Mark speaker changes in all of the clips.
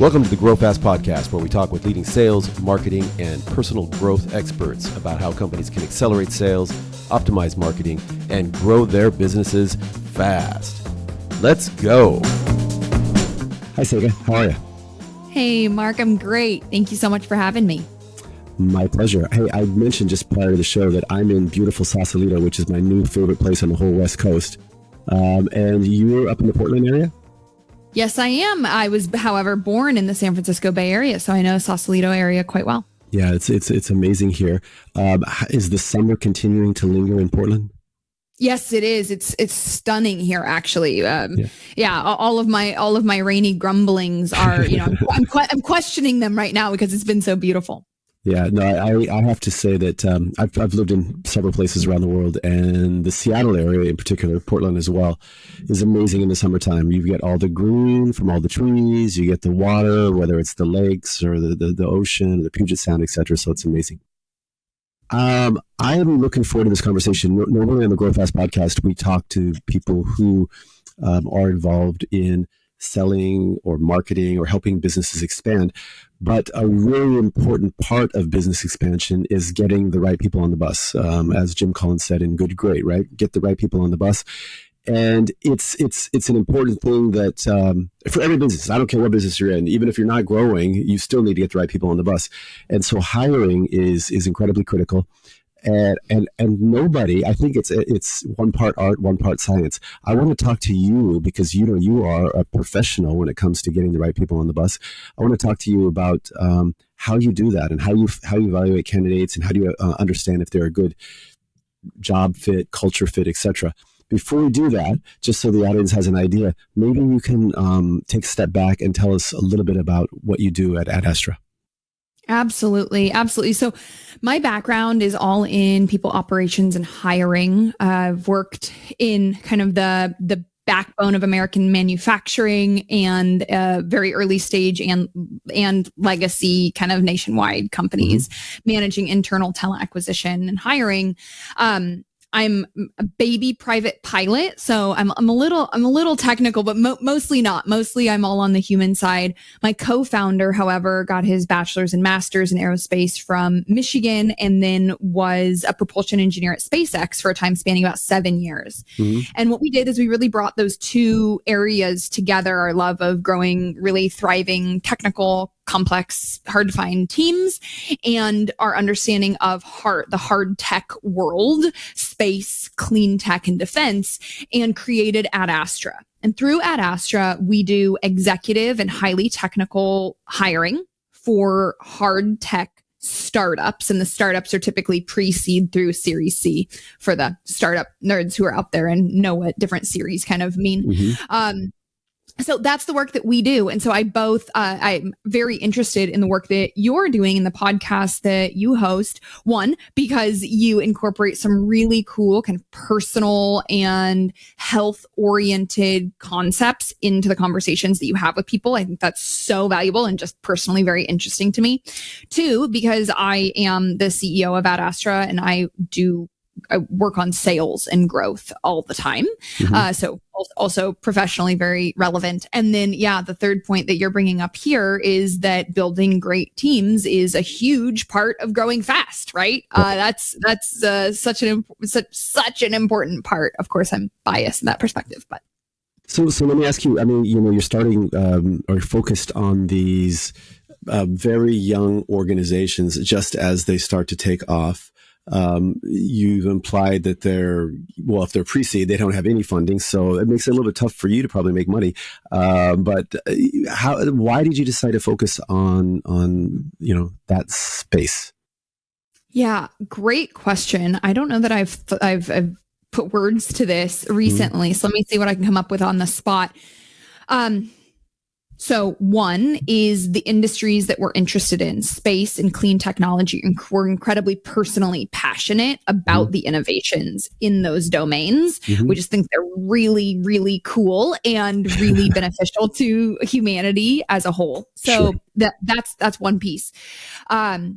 Speaker 1: Welcome to the Grow Fast podcast, where we talk with leading sales, marketing, and personal growth experts about how companies can accelerate sales, optimize marketing, and grow their businesses fast. Let's go. Hi, Seyka. How are you?
Speaker 2: Hey, Mark. I'm great. Thank you so much for having me.
Speaker 1: My pleasure. Hey, I mentioned just prior to the show that I'm in beautiful Sausalito, which is my new favorite place on the whole West Coast. And you're up in the Portland area?
Speaker 2: Yes, I am. I was, however, born in the San Francisco Bay Area, so I know Sausalito area quite well.
Speaker 1: Yeah, it's amazing here. Is the summer continuing to linger in Portland?
Speaker 2: Yes, it is. It's stunning here, actually. Yeah, all of my rainy grumblings are, I'm questioning them right now because it's been so beautiful.
Speaker 1: Yeah, no, I have to say that I've lived in several places around the world, and the Seattle area in particular, Portland as well, is amazing in the summertime. You get all the green from all the trees, you get the water, whether it's the lakes or the ocean, or the Puget Sound, etc. So it's amazing. I am looking forward to this conversation. Normally on the Grow Fast podcast, we talk to people who are involved in selling or marketing or helping businesses expand. But a really important part of business expansion is getting the right people on the bus. As Jim Collins said in Good Great, right? Get the right people on the bus. And it's an important thing that for every business, I don't care what business you're in, even if you're not growing, you still need to get the right people on the bus. And so hiring is incredibly critical. And nobody, I think it's one part art, one part science. I want to talk to you because you are a professional when it comes to getting the right people on the bus. I want to talk to you about how you do that and how you evaluate candidates and how do you understand if they're a good job fit, culture fit, etc. Before we do that, just so the audience has an idea, maybe you can take a step back and tell us a little bit about what you do at Ad Astra.
Speaker 2: Absolutely. Absolutely. So my background is all in people operations and hiring. I've worked in kind of the backbone of American manufacturing and very early stage and legacy kind of nationwide companies, managing internal talent acquisition and hiring. I'm a baby private pilot, so I'm a little technical, but mostly not. Mostly I'm all on the human side. My co-founder, however, got his bachelor's and master's in aerospace from Michigan and then was a propulsion engineer at SpaceX for a time spanning about 7 years. And what we did is we really brought those two areas together, our love of growing really thriving technical, complex, hard to find teams, and our understanding of the hard tech world, space, clean tech, and defense, and created Ad Astra. And through Ad Astra, we do executive and highly technical hiring for hard tech startups. And the startups are typically pre-seed through Series C for the startup nerds who are out there and know what different series kind of mean. So that's the work that we do. And so I'm very interested in the work that you're doing in the podcast that you host. One, because you incorporate some really cool kind of personal and health oriented concepts into the conversations that you have with people. I think that's so valuable and just personally very interesting to me. Two, because I am the CEO of Ad Astra and I work on sales and growth all the time. So also professionally very relevant. And then, the third point that you're bringing up here is that building great teams is a huge part of growing fast, right? That's such an important part. Of course, I'm biased in that perspective, but.
Speaker 1: So let me ask you, I mean, you're starting or focused on these very young organizations just as they start to take off. You've implied that if they're pre-seed, they don't have any funding, so it makes it a little bit tough for you to probably make money. But why did you decide to focus on that space?
Speaker 2: Yeah, great question. I don't know that I've put words to this recently, so let me see what I can come up with on the spot. So one is the industries that we're interested in, space and clean technology. And we're incredibly personally passionate about the innovations in those domains. We just think they're really, really cool and really beneficial to humanity as a whole. So that's one piece. I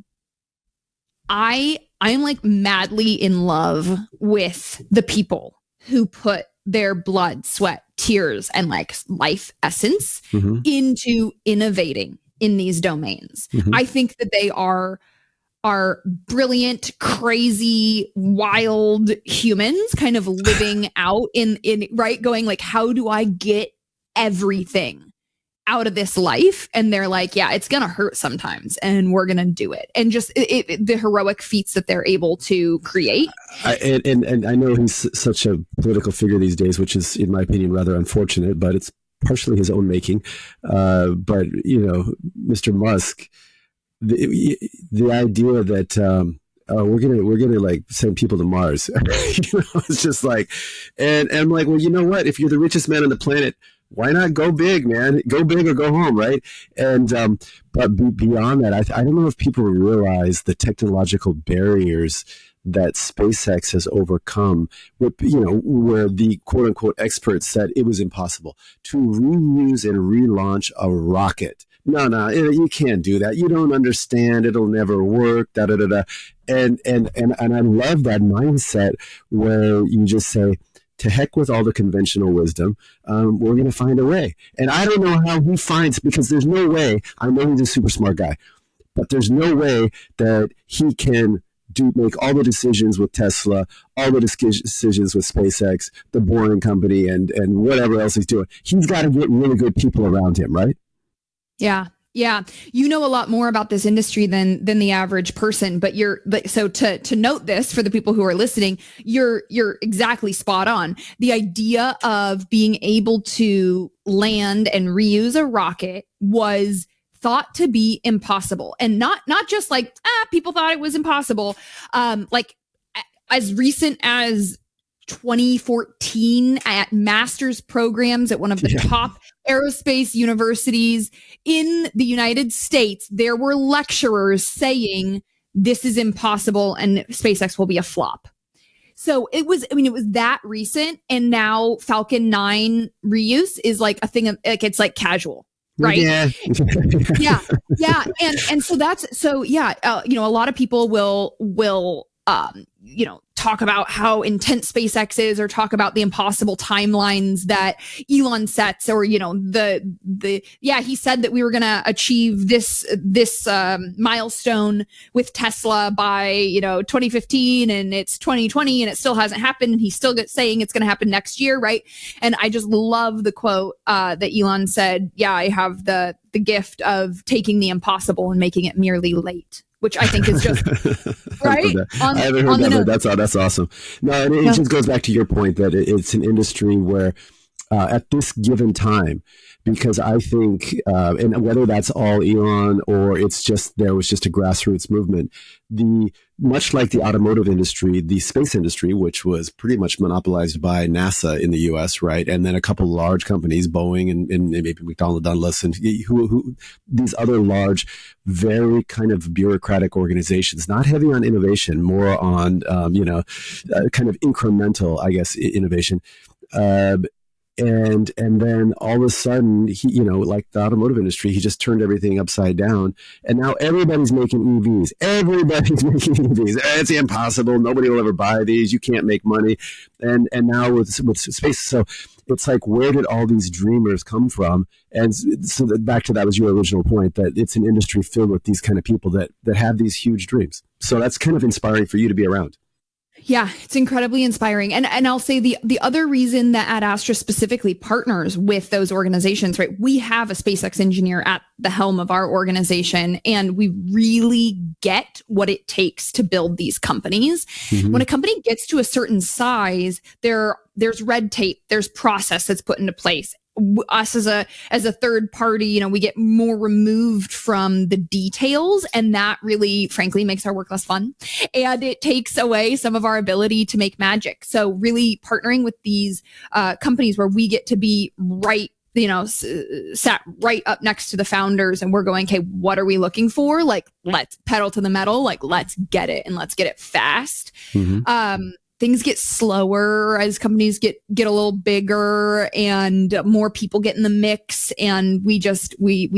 Speaker 2: am like madly in love with the people who put their blood, sweat, tears, and like life essence
Speaker 1: Mm-hmm.
Speaker 2: into innovating in these domains.
Speaker 1: Mm-hmm.
Speaker 2: I think that they are brilliant, crazy, wild humans kind of living out in right, going like, how do I get everything out of this life? And they're like, yeah, it's gonna hurt sometimes and we're gonna do it. And just the heroic feats that they're able to create.
Speaker 1: And I know he's such a political figure these days, which is, in my opinion, rather unfortunate, but it's partially his own making. But Mr. Musk, the idea that we're gonna like send people to Mars, it's just like, and I'm like, well, you know what? If you're the richest man on the planet, why not go big, man? Go big or go home, right? And but beyond that, I don't know if people realize the technological barriers that SpaceX has overcome, where the quote unquote experts said it was impossible to reuse and relaunch a rocket. No, you can't do that. You don't understand. It'll never work. Da da da da. And I love that mindset where you just say, to heck with all the conventional wisdom. We're going to find a way. And I don't know how he finds, because there's no way. I know he's a super smart guy, but there's no way that he can make all the decisions with Tesla, all the decisions with SpaceX, the Boring Company, and whatever else he's doing. He's got to get really good people around him, right?
Speaker 2: Yeah. Yeah. You know a lot more about this industry than the average person, but so to note this for the people who are listening, you're exactly spot on. The idea of being able to land and reuse a rocket was thought to be impossible, and not just like, people thought it was impossible. Like as recent as 2014 at master's programs at one of the top aerospace universities in the United States, there were lecturers saying this is impossible and SpaceX will be a flop. So it was that recent, and now Falcon 9 reuse is like a thing like it's like casual. Right.
Speaker 1: Yeah.
Speaker 2: Yeah. And so a lot of people will talk about how intense SpaceX is, or talk about the impossible timelines that Elon sets, or, he said that we were going to achieve this milestone with Tesla by, 2015, and it's 2020 and it still hasn't happened. And he's still saying it's going to happen next year. Right. And I just love the quote that Elon said, I have the gift of taking the impossible and making it merely late, which I think is just right.
Speaker 1: I haven't heard that, but that's awesome. No, and it just goes back to your point that it's an industry where at this given time, because I think, and whether that's all Elon or it's just there was just a grassroots movement, much like the automotive industry, the space industry, which was pretty much monopolized by NASA in the U.S., right, and then a couple large companies, Boeing and maybe McDonnell Douglas, and who these other large, very kind of bureaucratic organizations, not heavy on innovation, more on kind of incremental, I guess, innovation. And then all of a sudden, he, like the automotive industry, he just turned everything upside down. And now everybody's making EVs. It's impossible. Nobody will ever buy these. You can't make money. And now with space. So it's like, where did all these dreamers come from? And so back to that was your original point, that it's an industry filled with these kind of people that have these huge dreams. So that's kind of inspiring for you to be around.
Speaker 2: Yeah, it's incredibly inspiring. And I'll say the other reason that Ad Astra specifically partners with those organizations, right? We have a SpaceX engineer at the helm of our organization, and we really get what it takes to build these companies. Mm-hmm. When a company gets to a certain size, there's red tape, there's process that's put into place. Us as a third party, we get more removed from the details, and that really, frankly, makes our work less fun, and it takes away some of our ability to make magic. So really partnering with these companies where we get to be right, sat right up next to the founders, and we're going, okay, what are we looking for? Like, let's pedal to the metal, like let's get it, and let's get it fast. Mm-hmm. things get slower as companies get a little bigger and more people get in the mix. And we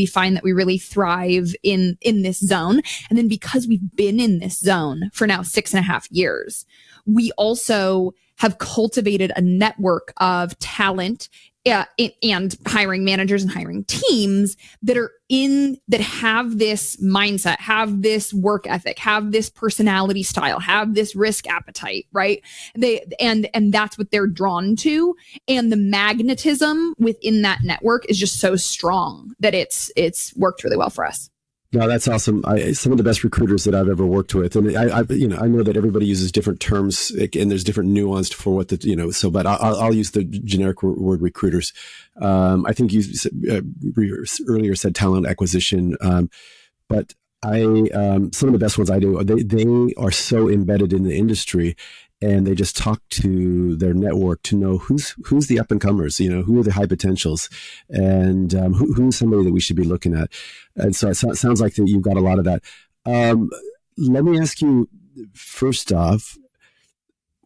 Speaker 2: find that we really thrive in this zone. And then because we've been in this zone for now 6.5 years, we also have cultivated a network of talent and hiring managers and hiring teams that have this mindset, have this work ethic, have this personality style, have this risk appetite, right? And that's what they're drawn to. And the magnetism within that network is just so strong that it's worked really well for us.
Speaker 1: No, that's awesome. Some of the best recruiters that I've ever worked with, and I know that everybody uses different terms, and there's different nuance for what but I'll use the generic word recruiters. I think you earlier said talent acquisition, but some of the best ones I do, they are so embedded in the industry. And they just talk to their network to know who's the up and comers, who are the high potentials, and who's somebody that we should be looking at. And so it sounds like that you've got a lot of that. Let me ask you first off,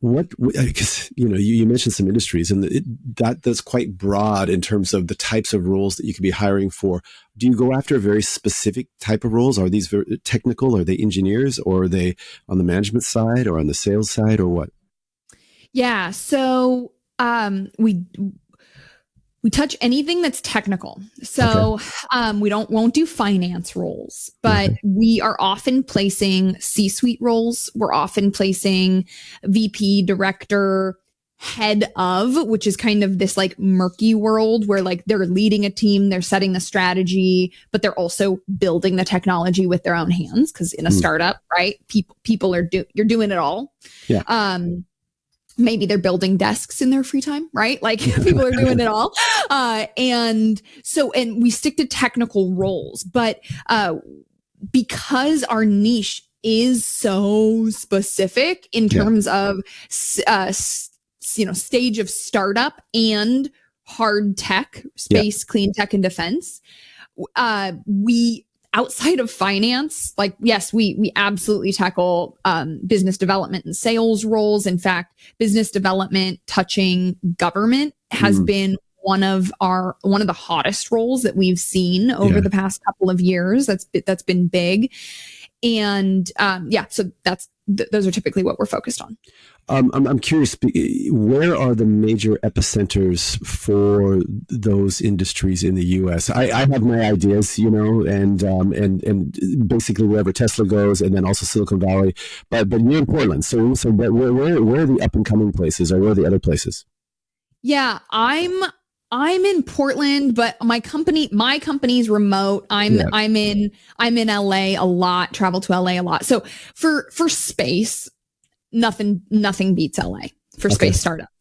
Speaker 1: because you mentioned some industries, and that's quite broad in terms of the types of roles that you could be hiring for. Do you go after a very specific type of roles? Are these very technical? Are they engineers, or are they on the management side, or on the sales side, or what?
Speaker 2: Yeah, so we touch anything that's technical. So we won't do finance roles, but we are often placing C-suite roles. We're often placing VP, director, head of, which is kind of this like murky world where like they're leading a team, they're setting the strategy, but they're also building the technology with their own hands. Cause in a startup, right? People you're doing it all.
Speaker 1: Yeah.
Speaker 2: Maybe they're building desks in their free time, right? Like people are doing it all. And we stick to technical roles, but, because our niche is so specific in terms of, stage of startup and hard tech space, clean tech and defense, we, outside of finance, like, yes, we absolutely tackle business development and sales roles. In fact, business development touching government has been one of the hottest roles that we've seen over the past couple of years. That's been big. And so those are typically what we're focused on.
Speaker 1: I'm curious, where are the major epicenters for those industries in the U.S.? I have my ideas, and basically wherever Tesla goes, and then also Silicon Valley. But you're in Portland, so where are the up and coming places, or where are the other places?
Speaker 2: Yeah, I'm in Portland, but my company's remote. I'm in LA a lot, travel to LA a lot. So for space, nothing beats LA for space startups.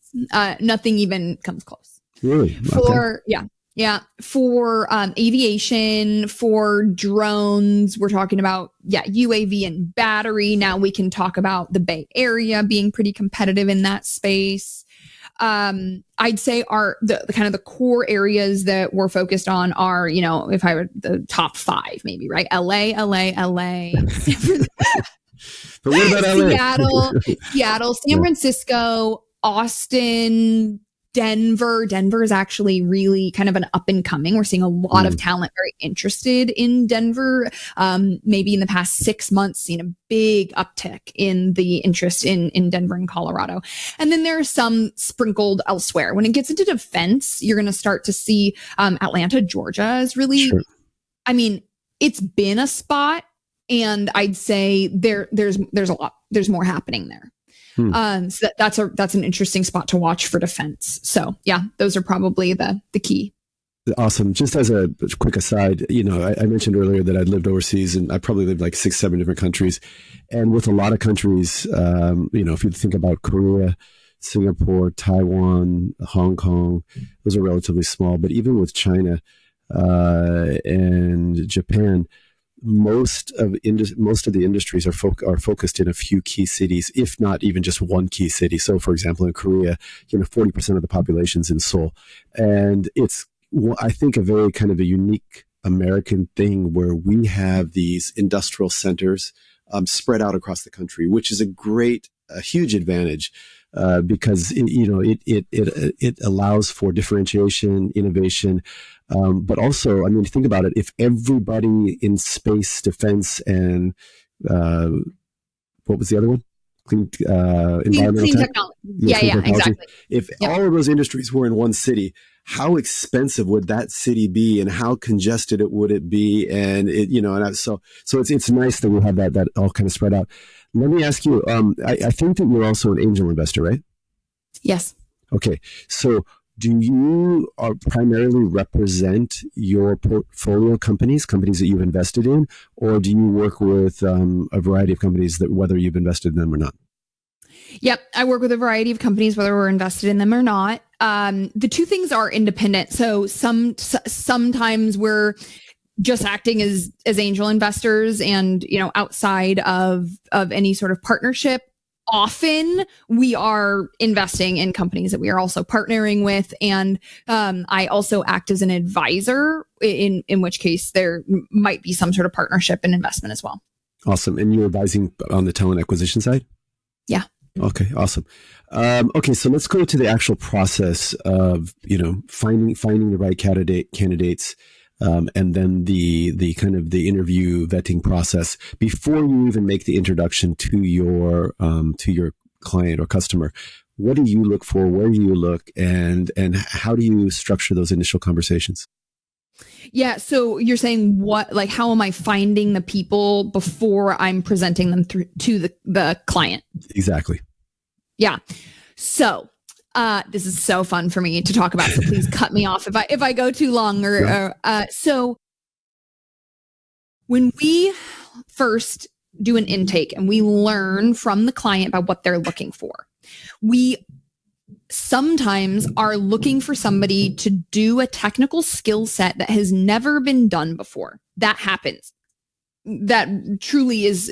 Speaker 2: Nothing even comes close.
Speaker 1: Really?
Speaker 2: For aviation, for drones, we're talking about UAV and battery. Now we can talk about the Bay Area being pretty competitive in that space. I'd say the kind of the core areas that we're focused on are, if I were the top 5, maybe, right? LA.
Speaker 1: But what about LA?
Speaker 2: Seattle, San Francisco, Austin, Denver. Denver is actually really kind of an up and coming. We're seeing a lot of talent very interested in Denver. Maybe in the past 6 months, seen a big uptick in the interest in Denver and Colorado. And then there are some sprinkled elsewhere. When it gets into defense, you're going to start to see Atlanta, Georgia is really, it's been a spot. And I'd say there's more happening there. So that's an interesting spot to watch for defense. So those are probably the key.
Speaker 1: Awesome. Just as a quick aside, I mentioned earlier that I'd lived overseas, and I probably lived like 6-7 different countries. And with a lot of countries, if you think about Korea, Singapore, Taiwan, Hong Kong, those are relatively small. But even with China and Japan, most of the industries are focused in a few key cities, if not even just one key city. So, for example, in Korea, 40% of the population's in Seoul, and it's, I think, a very kind of a unique American thing where we have these industrial centers spread out across the country, which is a huge advantage because it allows for differentiation, innovation, but also, I mean, think about it. If everybody in space, defense, and what was the other one? Environmental
Speaker 2: clean technology. Yeah,
Speaker 1: clean technology.
Speaker 2: exactly.
Speaker 1: If
Speaker 2: Yep.
Speaker 1: all of those industries were in one city, how expensive would that city be, and how congested would it be? And so it's nice that we have that all kind of spread out. Let me ask you. I think that you're also an angel investor, right?
Speaker 2: Yes.
Speaker 1: Okay, so do you primarily represent your portfolio companies that you've invested in, or do you work with a variety of companies that whether you've invested in them or not?
Speaker 2: Yep. I work with a variety of companies, whether we're invested in them or not. The two things are independent. So sometimes we're just acting as angel investors and, outside of any sort of partnership. Often we are investing in companies that we are also partnering with. And I also act as an advisor, in which case there might be some sort of partnership and investment as well.
Speaker 1: Awesome. And you're advising on the talent acquisition side?
Speaker 2: Yeah.
Speaker 1: Okay, awesome. Okay, so let's go to the actual process of finding the right candidates, and then the kind of the interview vetting process before you even make the introduction to your client or customer. What do you look for? Where do you look, and how do you structure those initial conversations?
Speaker 2: Yeah. So you're saying how am I finding the people before I'm presenting them to the client?
Speaker 1: Exactly.
Speaker 2: Yeah. So this is so fun for me to talk about. So please cut me off if I go too long. So when we first do an intake and we learn from the client about what they're looking for, we sometimes are looking for somebody to do a technical skill set that has never been done before. That happens. That truly is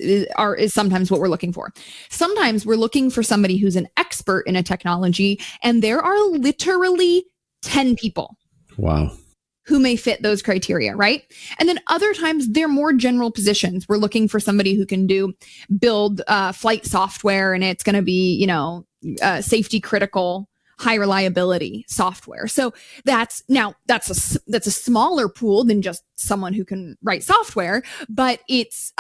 Speaker 2: sometimes what we're looking for. Sometimes we're looking for somebody who's an expert in a technology, and there are literally 10 people.
Speaker 1: Wow.
Speaker 2: Who may fit those criteria, right? And then other times they're more general positions. We're looking for somebody who can build flight software, and it's going to be, safety critical, high reliability software. So that's a smaller pool than just someone who can write software, but it's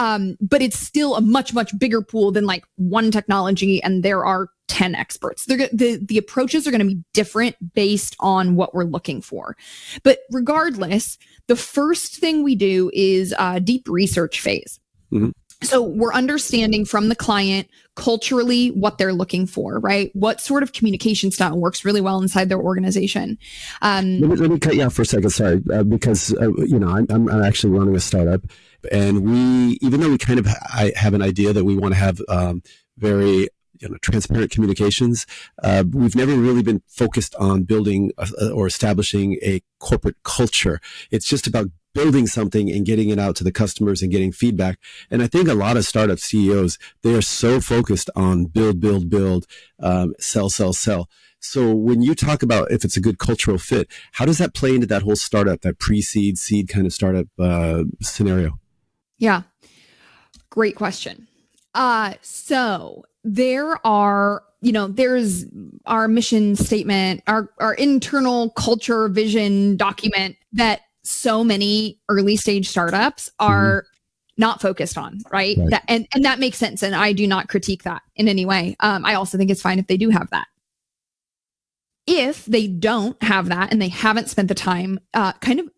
Speaker 2: still a much, much bigger pool than like one technology and there are 10 experts. The approaches are going to be different based on what we're looking for. But regardless, the first thing we do is a deep research phase.
Speaker 1: Mm-hmm.
Speaker 2: So we're understanding from the client culturally what they're looking for, right? What sort of communication style works really well inside their organization.
Speaker 1: Let me cut you off for a second. Sorry, because I'm actually running a startup, and even though we kind of have an idea that we want to have very transparent communications, we've never really been focused on building or establishing a corporate culture. It's just about building something and getting it out to the customers and getting feedback. And I think a lot of startup CEOs, they are so focused on build, sell. So when you talk about if it's a good cultural fit, how does that play into that whole startup, that pre-seed, seed kind of startup scenario?
Speaker 2: Yeah, great question. So there are, there's our mission statement, our internal culture vision document that so many early stage startups are not focused on, right? And that makes sense. And I do not critique that in any way. I also think it's fine if they do have that. If they don't have that and they haven't spent the time and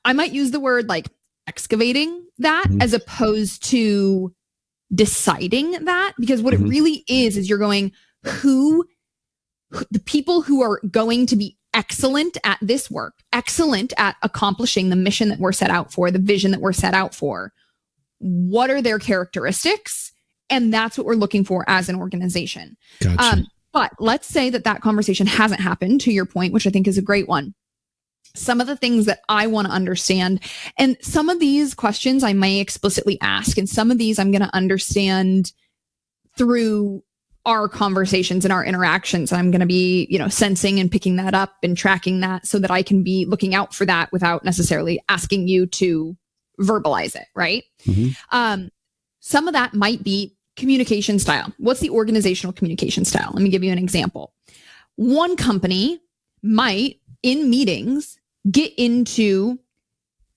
Speaker 2: I might use the word like excavating that as opposed to deciding that, because what it really is you're going, the people who are going to be excellent at this work, excellent at accomplishing the mission that we're set out for, the vision that we're set out for, what are their characteristics? And that's what we're looking for as an organization.
Speaker 1: Gotcha.
Speaker 2: But let's say that conversation hasn't happened, to your point, which I think is a great one. Some of the things that I want to understand, and some of these questions I may explicitly ask, and some of these I'm going to understand through our conversations and our interactions. I'm going to be, sensing and picking that up and tracking that so that I can be looking out for that without necessarily asking you to verbalize it. Right. Some of that might be communication style. What's the organizational communication style? Let me give you an example. One company might, in meetings, get into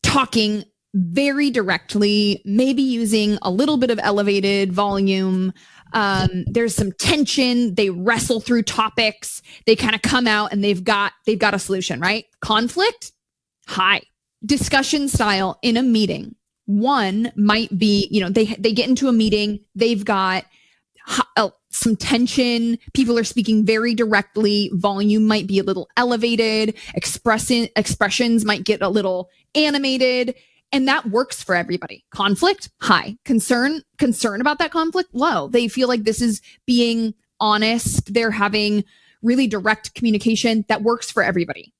Speaker 2: talking very directly, maybe using a little bit of elevated volume. There's some tension. They wrestle through topics. They kind of come out and they've got a solution, right? Conflict, high. Discussion style in a meeting. One might be, they get into a meeting. They've got some tension. People are speaking very directly. Volume might be a little elevated. Expressions might get a little animated. And that works for everybody. Conflict, high. Concern about that conflict, low. They feel like this is being honest. They're having really direct communication. That works for everybody.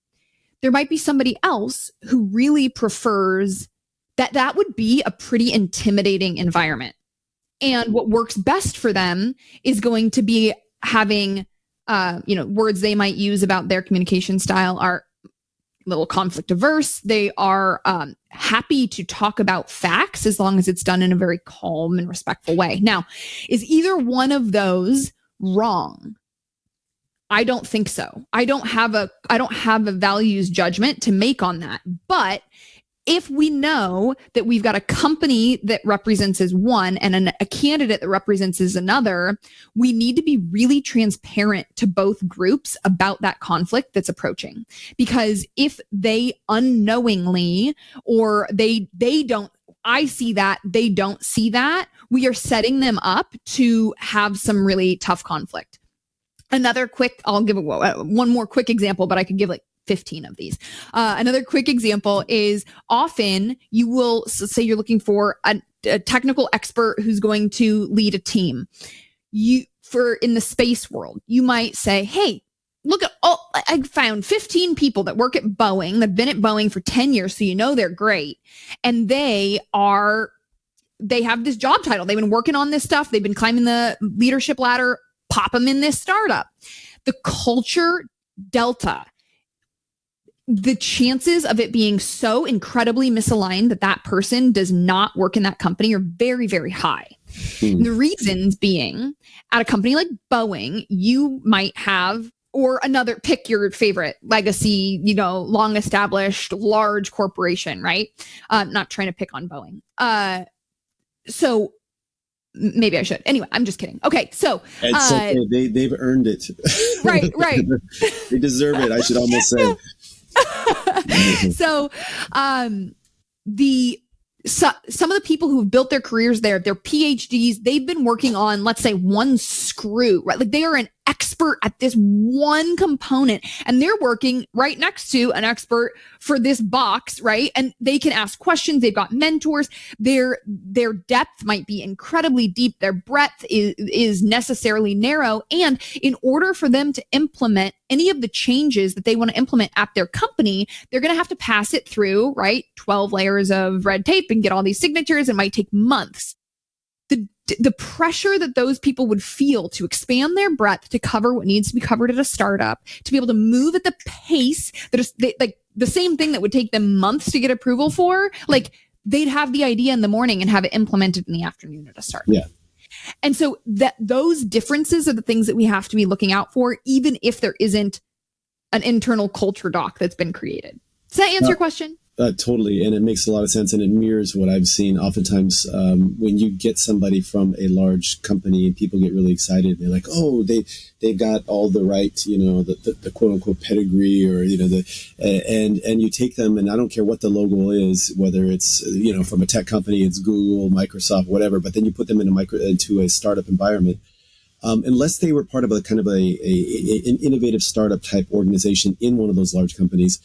Speaker 2: There might be somebody else who really prefers that would be a pretty intimidating environment. And what works best for them is going to be having, words they might use about their communication style are a little conflict averse. They are happy to talk about facts as long as it's done in a very calm and respectful way. Now, is either one of those wrong? I don't think so. I don't have a values judgment to make on that. But if we know that we've got a company that represents as one and a candidate that represents as another, we need to be really transparent to both groups about that conflict that's approaching. Because if they unknowingly, or they don't, I see that, they don't see that, we are setting them up to have some really tough conflict. I'll give one more quick example, but I could give like 15 of these. Another quick example is often you will say you're looking for a technical expert who's going to lead a team. In the space world, you might say, hey, look at I found 15 people that work at Boeing. They've been at Boeing for 10 years. So they're great. And they have this job title. They've been working on this stuff. They've been climbing the leadership ladder. Pop them in this startup. The culture delta, the chances of it being so incredibly misaligned that person does not work in that company are very, very high. The reasons being, at a company like Boeing, you might have, or pick your favorite legacy, long established, large corporation, right? Not trying to pick on Boeing. So maybe I should. Anyway, I'm just kidding. Okay, so
Speaker 3: it's okay. They've earned it.
Speaker 2: Right.
Speaker 3: They deserve it, I should almost say.
Speaker 2: So, some of the people who've built their careers there, their PhDs, they've been working on, let's say, one screw, right? Like they are an expert at this one component, and they're working right next to an expert for this box, right? And they can ask questions. They've got mentors. Their depth might be incredibly deep. Their breadth is necessarily narrow. And in order for them to implement any of the changes that they want to implement at their company, they're going to have to pass it through, right? 12 layers of red tape and get all these signatures. It might take months. The pressure that those people would feel to expand their breadth to cover what needs to be covered at a startup, to be able to move at the pace that is like the same thing that would take them months to get approval for, like they'd have the idea in the morning and have it implemented in the afternoon at a startup.
Speaker 3: Yeah.
Speaker 2: And so those differences are the things that we have to be looking out for, even if there isn't an internal culture doc that's been created. Does that answer your question?
Speaker 3: Totally. And it makes a lot of sense. And it mirrors what I've seen oftentimes when you get somebody from a large company and people get really excited. They're like, oh, they've got all the right, the quote unquote pedigree or, and you take them, and I don't care what the logo is, whether it's, from a tech company, it's Google, Microsoft, whatever, but then you put them into a startup environment. Unless they were part of a kind of an innovative startup type organization in one of those large companies,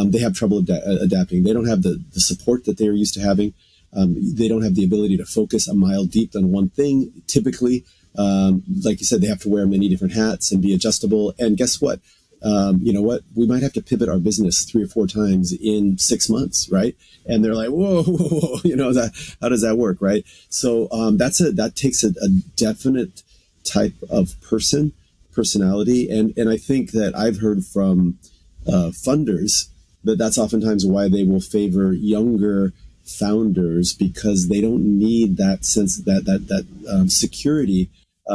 Speaker 3: they have trouble adapting. They don't have the support that they're used to having. They don't have the ability to focus a mile deep on one thing. Typically, like you said, they have to wear many different hats and be adjustable. And guess what? We might have to pivot our business 3 or 4 times in 6 months, right? And they're like, whoa, how does that work, right? So that takes a definite type of personality. And I think that I've heard from funders that's oftentimes why they will favor younger founders because they don't need that sense that security.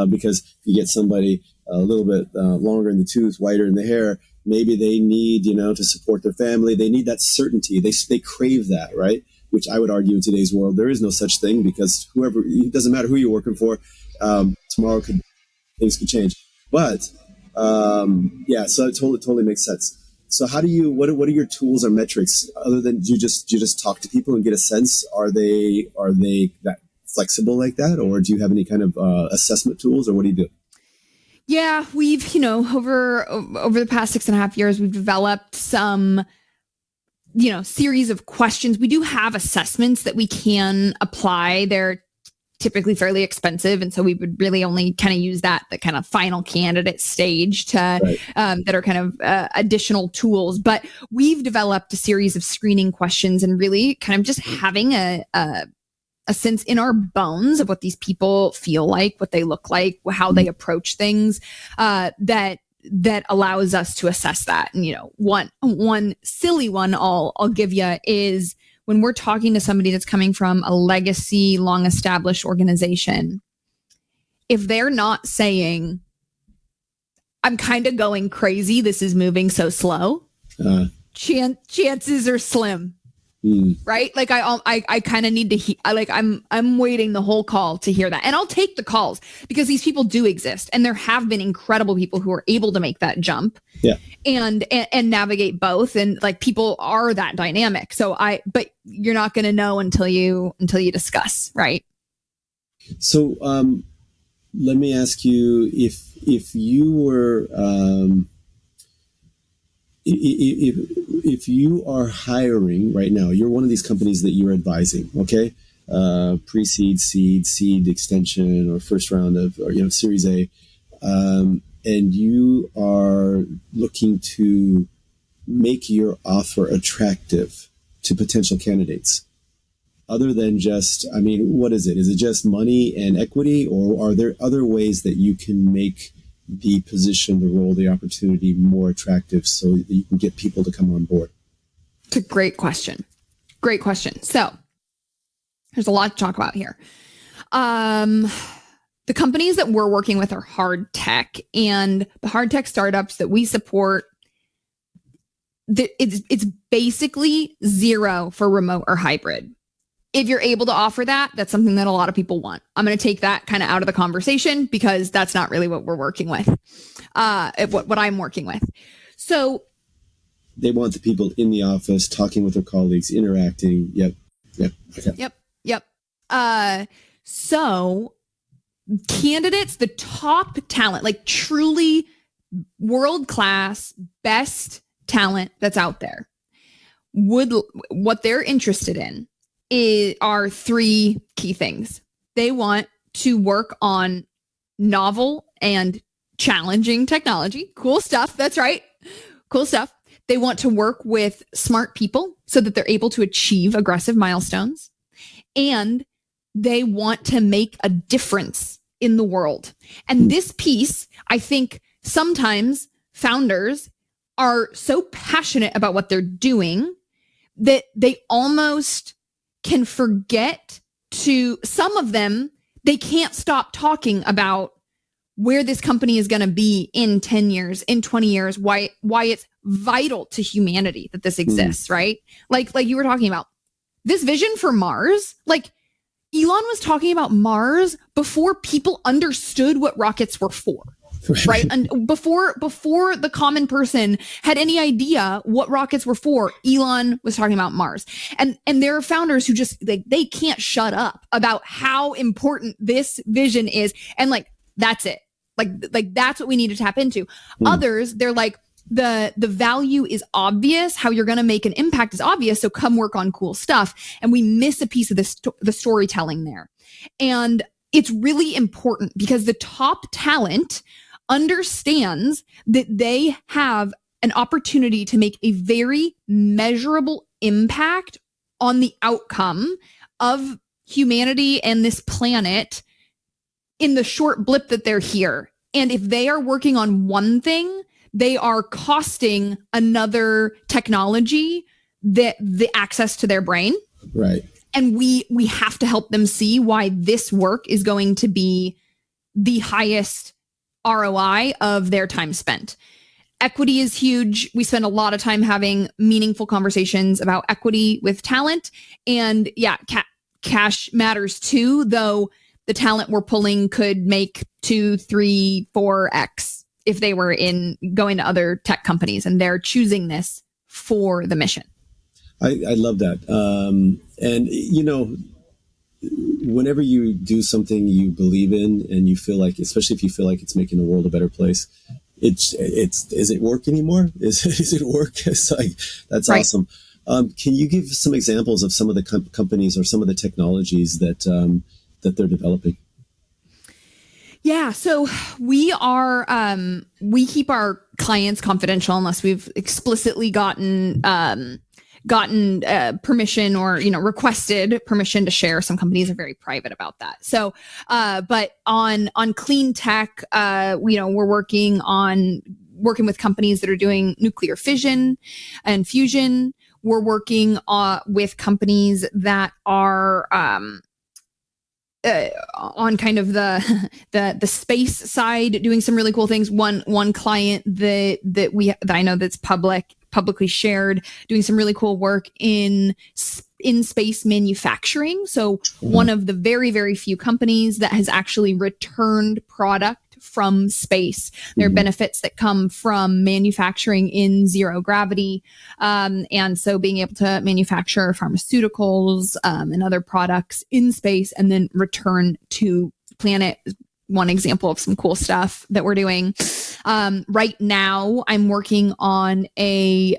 Speaker 3: Because if you get somebody a little bit longer in the tooth, whiter in the hair, maybe they need, to support their family. They need that certainty. They crave that, right? Which I would argue in today's world, there is no such thing, because it doesn't matter who you're working for. Tomorrow things could change. But so it totally makes sense. So what are your tools or metrics other than you just talk to people and get a sense? Are they that flexible like that, or do you have any kind of assessment tools, or what do you do?
Speaker 2: Yeah, we've, over the past 6.5 years, we've developed some, series of questions. We do have assessments that we can apply. They're typically fairly expensive, and so we would really only kind of use the kind of final candidate stage to that are kind of additional tools. But we've developed a series of screening questions and really kind of just having a sense in our bones of what these people feel like, what they look like, how they approach things, that allows us to assess that. And one silly one I'll give you is when we're talking to somebody that's coming from a legacy, long established organization, if they're not saying, "I'm kind of going crazy, this is moving so slow," chances are slim. Right? Like I kind of need to I'm waiting the whole call to hear that. And I'll take the calls because these people do exist. And there have been incredible people who are able to make that jump and navigate both. And like, people are that dynamic. But you're not going to know until you discuss. Right.
Speaker 3: So, let me ask you, if you were, if you are hiring right now, you're one of these companies that you're advising, okay? Pre-seed, seed extension, or first round of, Series A, and you are looking to make your offer attractive to potential candidates. Other than just, what is it? Is it just money and equity, or are there other ways that you can make the position, the role, the opportunity more attractive so that you can get people to come on board?
Speaker 2: It's a great question. Great question. So there's a lot to talk about here. The companies that we're working with are hard tech, and the hard tech startups that we support, it's basically zero for remote or hybrid. If you're able to offer that, that's something that a lot of people want. I'm going to take that kind of out of the conversation because that's not really what we're working with, what I'm working with. So
Speaker 3: they want the people in the office talking with their colleagues, interacting. Yep. Okay.
Speaker 2: Yep. So candidates, the top talent, like truly world-class, best talent that's out there, what they're interested in are three key things. They want to work on novel and challenging technology. Cool stuff. That's right. Cool stuff. They want to work with smart people so that they're able to achieve aggressive milestones. And they want to make a difference in the world. And this piece, I think sometimes founders are so passionate about what they're doing that they almost can forget some of them, they can't stop talking about where this company is going to be in 10 years, in 20 years, why it's vital to humanity that this exists, right? Like you were talking about this vision for Mars, like Elon was talking about Mars before people understood what rockets were for. Right. And before the common person had any idea what rockets were for, Elon was talking about Mars. And there are founders who just they can't shut up about how important this vision is. And that's it. Like that's what we need to tap into. Others, they're like, the value is obvious. How you're going to make an impact is obvious. So come work on cool stuff. And we miss a piece of the storytelling there. And it's really important because the top talent understands that they have an opportunity to make a very measurable impact on the outcome of humanity and this planet in the short blip that they're here. And if they are working on one thing, they are costing another technology the access to their brain.
Speaker 3: Right.
Speaker 2: And we have to help them see why this work is going to be the highest ROI of their time spent. Equity is huge. We spend a lot of time having meaningful conversations about equity with talent. And yeah, cash matters too, though the talent we're pulling could make 2, 3, 4x if they were going to other tech companies, and they're choosing this for the mission.
Speaker 3: I love that. And, whenever you do something you believe in and you feel like, especially if you feel like it's making the world a better place, is it work anymore? Is it work? It's like, that's right. Awesome. Can you give some examples of some of the companies or some of the technologies that they're developing?
Speaker 2: Yeah, so we keep our clients confidential unless we've explicitly gotten permission or requested permission to share. Some companies are very private about that. So, but on clean tech, we're working with companies that are doing nuclear fission and fusion. We're working with companies that are on kind of the space side, doing some really cool things. One client that I know that's publicly shared, doing some really cool work in space manufacturing. So one of the very, very few companies that has actually returned product from space. There are benefits that come from manufacturing in zero gravity. And so being able to manufacture pharmaceuticals and other products in space and then return to planet is one example of some cool stuff that we're doing. Right now, I'm working on a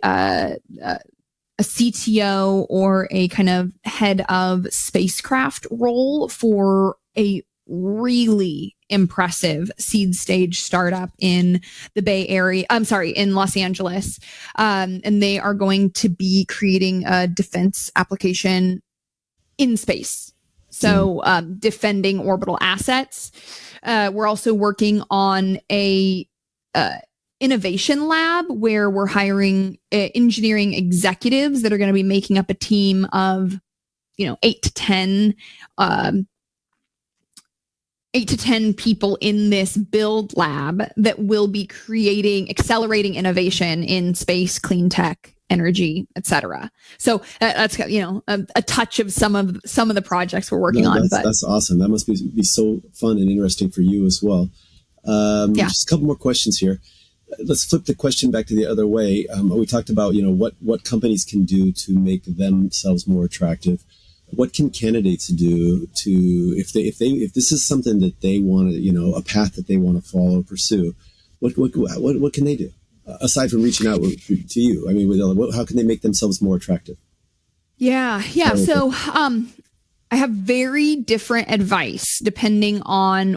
Speaker 2: CTO or a kind of head of spacecraft role for a really impressive seed stage startup in the Bay Area. I'm sorry, in Los Angeles. And they are going to be creating a defense application in space. So defending orbital assets. We're also working on a innovation lab where we're hiring engineering executives that are going to be making up a team of 8 to 10 people in this build lab that will be accelerating innovation in space, clean tech, energy, etc. So that's a touch of some of the projects we're working on.
Speaker 3: That's awesome. That must be so fun and interesting for you as well. Just a couple more questions here. Let's flip the question back to the other way. We talked about what companies can do to make themselves more attractive. What can candidates do to if this is something that they want to, a path that they want to follow or pursue? What can they do aside from reaching out to you? I mean, how can they make themselves more attractive?
Speaker 2: Yeah. So I have very different advice depending on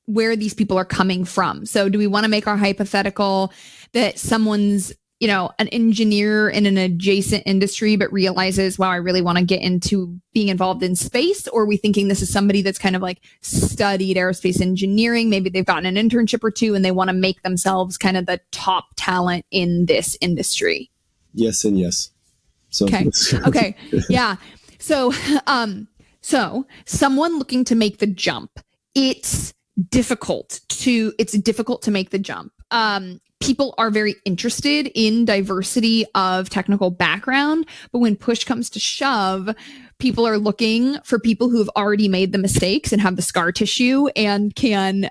Speaker 2: where these people are coming from. So do we want to make our hypothetical that someone's an engineer in an adjacent industry, but realizes, wow, I really want to get into being involved in space? Or are we thinking this is somebody that's kind of like studied aerospace engineering? Maybe they've gotten an internship or two and they want to make themselves kind of the top talent in this industry.
Speaker 3: Yes. And yes. So,
Speaker 2: okay. Yeah. So someone looking to make the jump, it's difficult to make the jump. People are very interested in diversity of technical background, but when push comes to shove, people are looking for people who have already made the mistakes and have the scar tissue and can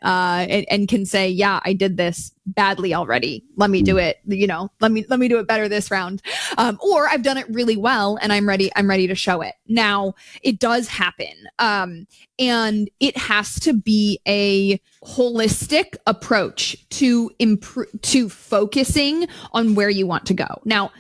Speaker 2: say, yeah, I did this badly already. Let me do it. Let me do it better this round. Or I've done it really well and I'm ready to show it. Now it does happen. And it has to be a holistic approach to focusing on where you want to go. Now,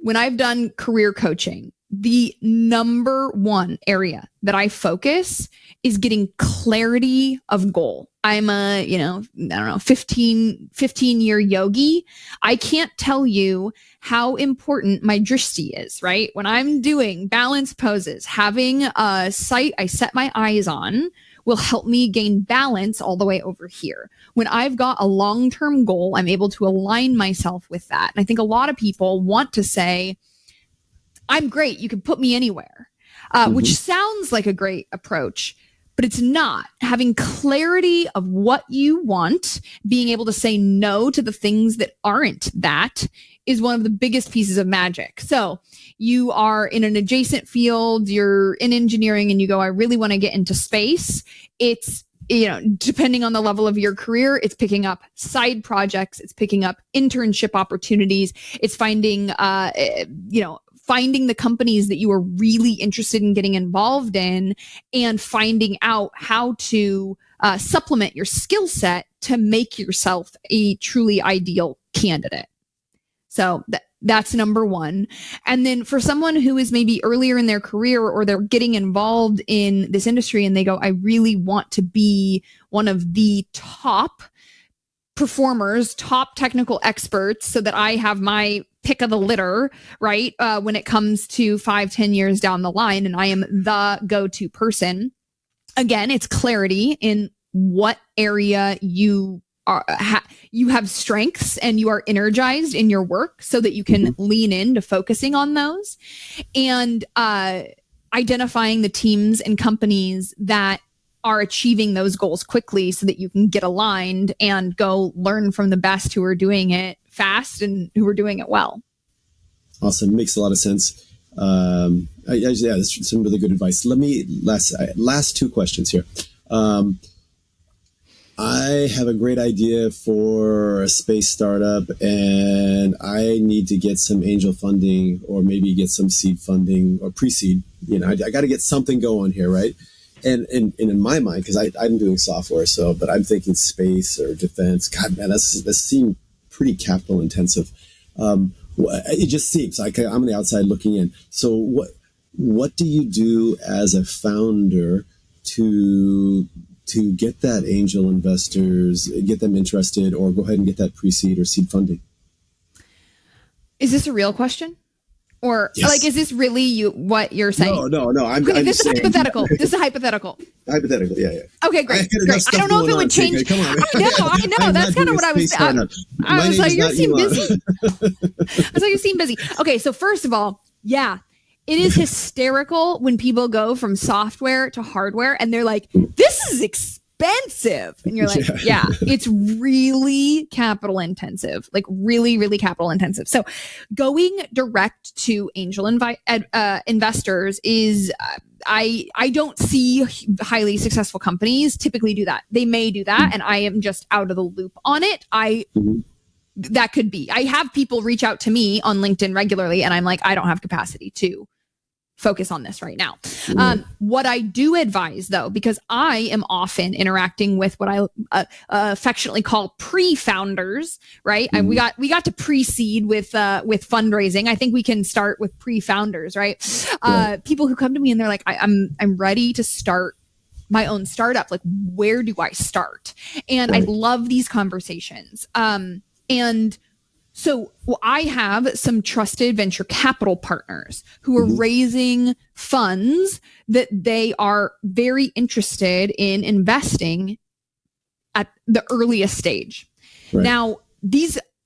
Speaker 2: when I've done career coaching, the number one area that I focus is getting clarity of goal. I'm a, 15-year yogi. I can't tell you how important my drishti is, right? When I'm doing balance poses, having a site I set my eyes on will help me gain balance all the way over here. When I've got a long-term goal, I'm able to align myself with that. And I think a lot of people want to say, I'm great, you can put me anywhere. which sounds like a great approach, but it's not. Having clarity of what you want, being able to say no to the things that aren't that, is one of the biggest pieces of magic. So you are in an adjacent field, you're in engineering, and you go, I really want to get into space. It's, depending on the level of your career, it's picking up side projects, it's picking up internship opportunities, it's finding, finding the companies that you are really interested in getting involved in, and finding out how to supplement your skill set to make yourself a truly ideal candidate. So that's number one. And then for someone who is maybe earlier in their career, or they're getting involved in this industry and they go, I really want to be one of the top performers, top technical experts, so that I have my pick of the litter, right? When it comes to 5-10 years down the line, and I am the go-to person. Again, it's clarity in what area you are, you have strengths and you are energized in your work, so that you can lean into focusing on those, and identifying the teams and companies that are achieving those goals quickly, so that you can get aligned and go learn from the best who are doing it fast and who are doing it well.
Speaker 3: Awesome. Makes a lot of sense. That's some really good advice. Let me last two questions here. I have a great idea for a space startup, and I need to get some angel funding, or maybe get some seed funding or pre-seed. I got to get something going here, right? And in my mind, because I'm doing software, but I'm thinking space or defense. God, man, that seems pretty capital intensive. It just seems like I'm on the outside looking in. So what do you do as a founder to get that angel investors, get them interested, or go ahead and get that pre-seed or seed funding?
Speaker 2: Is this a real question? Or yes. Is this really what you're saying?
Speaker 3: No.
Speaker 2: This is hypothetical. This is hypothetical.
Speaker 3: Hypothetical, yeah.
Speaker 2: Okay, great. I don't know if it would change. Come on, I know. That's kind of what I was. I was like, you seem busy. You seem busy. Okay, so first of all, yeah, it is hysterical when people go from software to hardware, and they're like, "This is expensive," and you're like, yeah, it's really capital intensive, like really, really capital intensive. So going direct to angel investors is, I don't see highly successful companies typically do that. They may do that, and I am just out of the loop on it. That could be. I have people reach out to me on LinkedIn regularly, and I'm like, I don't have capacity to focus on this right now. What I do advise, though, because I am often interacting with what I affectionately call pre-founders, right? And we got to pre-seed with fundraising. I think we can start with pre-founders, right? People who come to me and they're like, I'm ready to start my own startup. Like, where do I start? And I love these conversations. And so I have some trusted venture capital partners who are raising funds that they are very interested in investing at the earliest stage. Right. Now,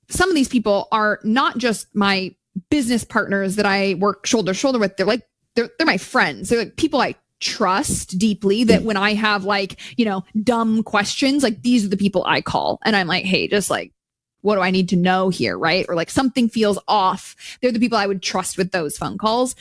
Speaker 2: some of these people are not just my business partners that I work shoulder to shoulder with. They're my friends. They're like people I trust deeply, that when I have dumb questions, these are the people I call. And I'm like, hey, just what do I need to know here, right? Or something feels off. They're the people I would trust with those phone calls.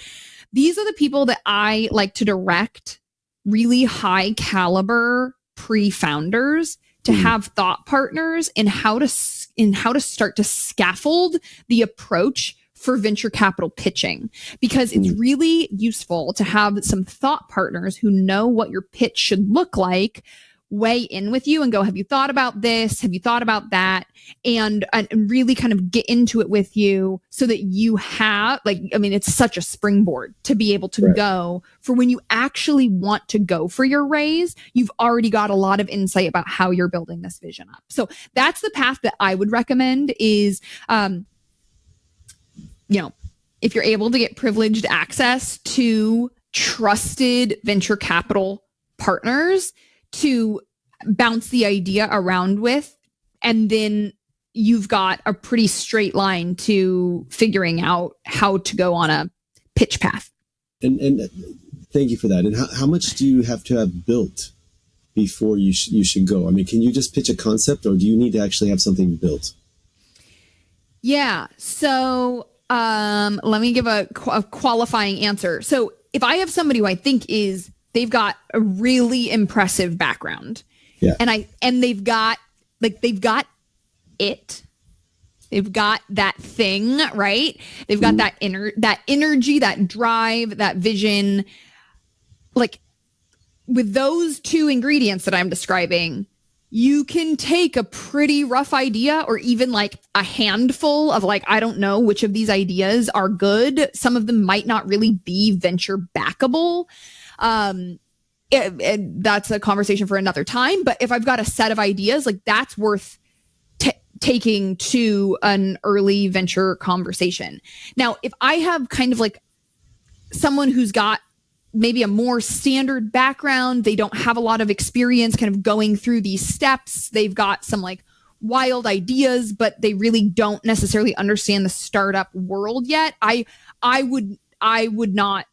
Speaker 2: These are the people that I like to direct really high caliber pre-founders to have thought partners in how to start to scaffold the approach for venture capital pitching, because it's really useful to have some thought partners who know what your pitch should look like, weigh in with you and go, have you thought about this? Have you thought about that? And really kind of get into it with you, so that you have it's such a springboard to be able to go for when you actually want to go for your raise. You've already got a lot of insight about how you're building this vision up. So that's the path that I would recommend is, if you're able to get privileged access to trusted venture capital partners to bounce the idea around with, and then you've got a pretty straight line to figuring out how to go on a pitch path.
Speaker 3: And Thank you for that. And how much do you have to have built before you should go? I mean, can you just pitch a concept, or do you need to actually have something built?
Speaker 2: Yeah. So let me give a qualifying answer. So if I have somebody who I think they've got a really impressive background,
Speaker 3: yeah,
Speaker 2: and they've got it. They've got that thing, right? They've got that energy, that drive, that vision. Like with those two ingredients that I'm describing, you can take a pretty rough idea, or even like a handful of, like, I don't know which of these ideas are good. Some of them might not really be venture backable. That's a conversation for another time. But if I've got a set of ideas, like, that's worth taking to an early venture conversation. Now, if I have kind of like someone who's got maybe a more standard background, they don't have a lot of experience kind of going through these steps, they've got some like wild ideas, but they really don't necessarily understand the startup world yet, I would not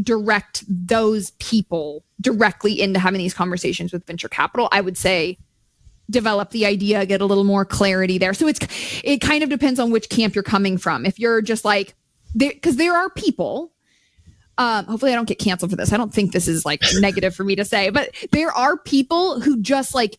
Speaker 2: direct those people directly into having these conversations with venture capital. I would say develop the idea, get a little more clarity there. So it kind of depends on which camp you're coming from. If you're just like, because there are people, hopefully I don't get canceled for this. I don't think this is like negative for me to say, but there are people who just like,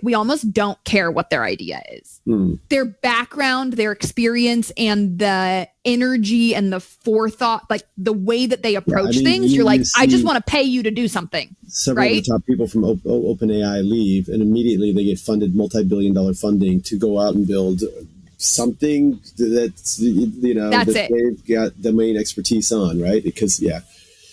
Speaker 2: we almost don't care what their idea is. Their background, their experience, and the energy and the forethought, like the way that they approach things, you're like, I just want to pay you to do something.
Speaker 3: Several of the top people from OpenAI leave, and immediately they get funded multi-billion-dollar funding to go out and build something that's, that they've got domain expertise on, right? Because,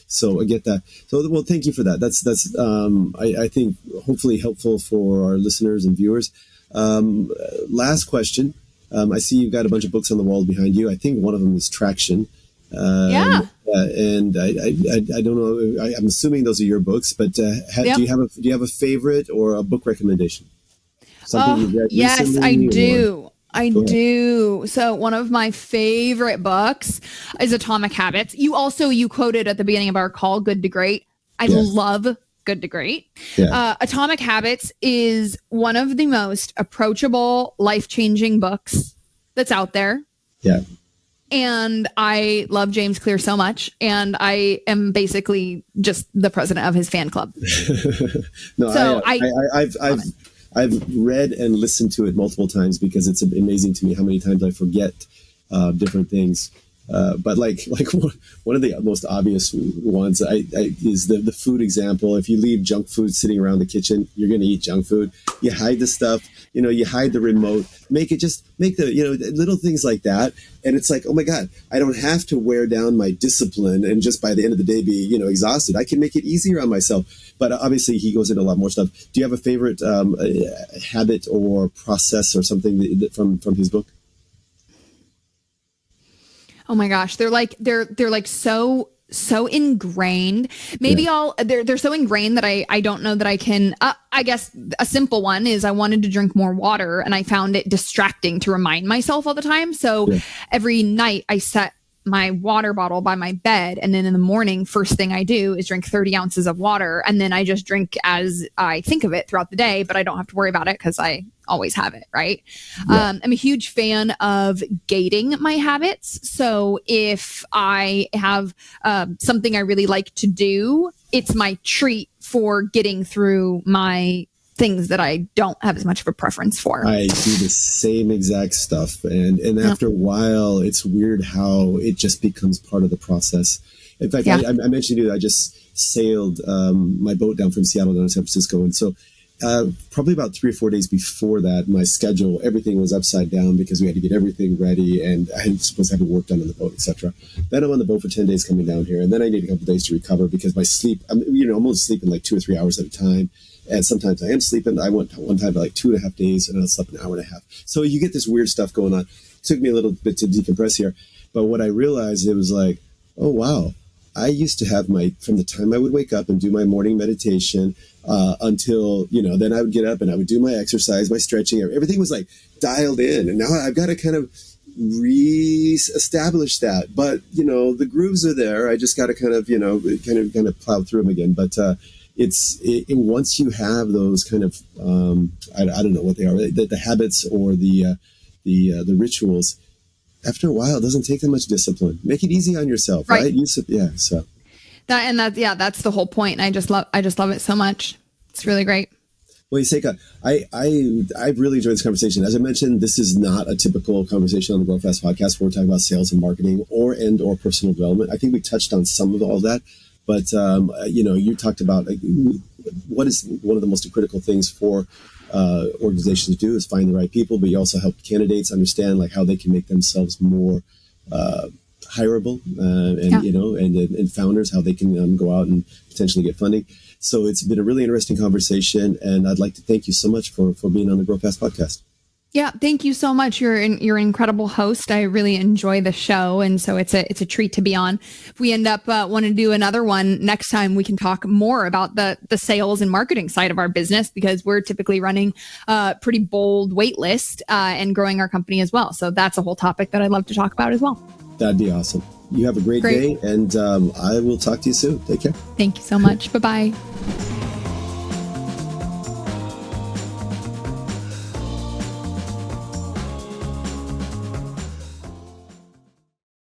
Speaker 3: so I get that. So, well, thank you for that. That's I think hopefully helpful for our listeners and viewers. Last question. I see you've got a bunch of books on the wall behind you. I think one of them is Traction. And I don't know. I'm assuming those are your books, but do you have a favorite or a book recommendation? Something you've read
Speaker 2: yes,
Speaker 3: recently,
Speaker 2: I do. I do. So one of my favorite books is Atomic Habits. You quoted at the beginning of our call, Good to Great. I love Good to Great. Yeah. Atomic Habits is one of the most approachable, life-changing books that's out there.
Speaker 3: Yeah.
Speaker 2: And I love James Clear so much. And I am basically just the president of his fan club.
Speaker 3: I've read and listened to it multiple times because it's amazing to me how many times I forget different things. But like one of the most obvious ones is the food example. If you leave junk food sitting around the kitchen, you're going to eat junk food. You hide the stuff, you hide the remote, make the little things like that. And it's like, oh my God, I don't have to wear down my discipline and just by the end of the day be, exhausted. I can make it easier on myself. But obviously he goes into a lot more stuff. Do you have a favorite habit or process or something that from his book?
Speaker 2: Oh my gosh, they're like so ingrained. Maybe they're so ingrained that I don't know that I can. I guess a simple one is I wanted to drink more water, and I found it distracting to remind myself all the time. So every night I set my water bottle by my bed, and then in the morning, first thing I do is drink 30 ounces of water, and then I just drink as I think of it throughout the day, but I don't have to worry about it because I always have it, right? I'm a huge fan of gating my habits. So if I have something I really like to do, it's my treat for getting through my things that I don't have as much of a preference for.
Speaker 3: I do the same exact stuff. And after a while, it's weird how it just becomes part of the process. In fact, I mentioned to you, I just sailed my boat down from Seattle down to San Francisco. And so probably about 3 or 4 days before that, my schedule, everything was upside down because we had to get everything ready and I was supposed to have work done on the boat, etc. Then I'm on the boat for 10 days coming down here. And then I need a couple of days to recover because my sleep, I'm only sleeping like 2 or 3 hours at a time. And sometimes I am sleeping. I went one time for like 2.5 days and I slept an hour and a half. So you get this weird stuff going on. It took me a little bit to decompress here. But what I realized, it was like, oh, wow. I used to have from the time I would wake up and do my morning meditation until, then I would get up and I would do my exercise, my stretching, everything was like dialed in. And now I've got to kind of re-establish that. But, the grooves are there. I just got to kind of plow through them again. But once you have those kind of, I don't know what they are, the habits or the rituals, after a while, it doesn't take that much discipline. Make it easy on yourself, right? So.
Speaker 2: That's the whole point. I just love it so much. It's really great.
Speaker 3: Well, Seyka, I've really enjoyed this conversation. As I mentioned, this is not a typical conversation on the Grow Fast podcast where we're talking about sales and marketing or personal development. I think we touched on some of all that, but you talked about what is one of the most critical things for organizations to do is find the right people, but you also help candidates understand how they can make themselves more hireable, and founders how they can go out and potentially get funding. So it's been a really interesting conversation, and I'd like to thank you so much for being on the Grow Fast podcast.
Speaker 2: Yeah, thank you so much. You're an incredible host. I really enjoy the show, and so it's a treat to be on. If we end up wanting to do another one next time, we can talk more about the sales and marketing side of our business, because we're typically running a pretty bold wait list and growing our company as well. So that's a whole topic that I'd love to talk about as well.
Speaker 3: That'd be awesome. You have a great day, and I will talk to you soon. Take care.
Speaker 2: Thank you so much. Bye-bye.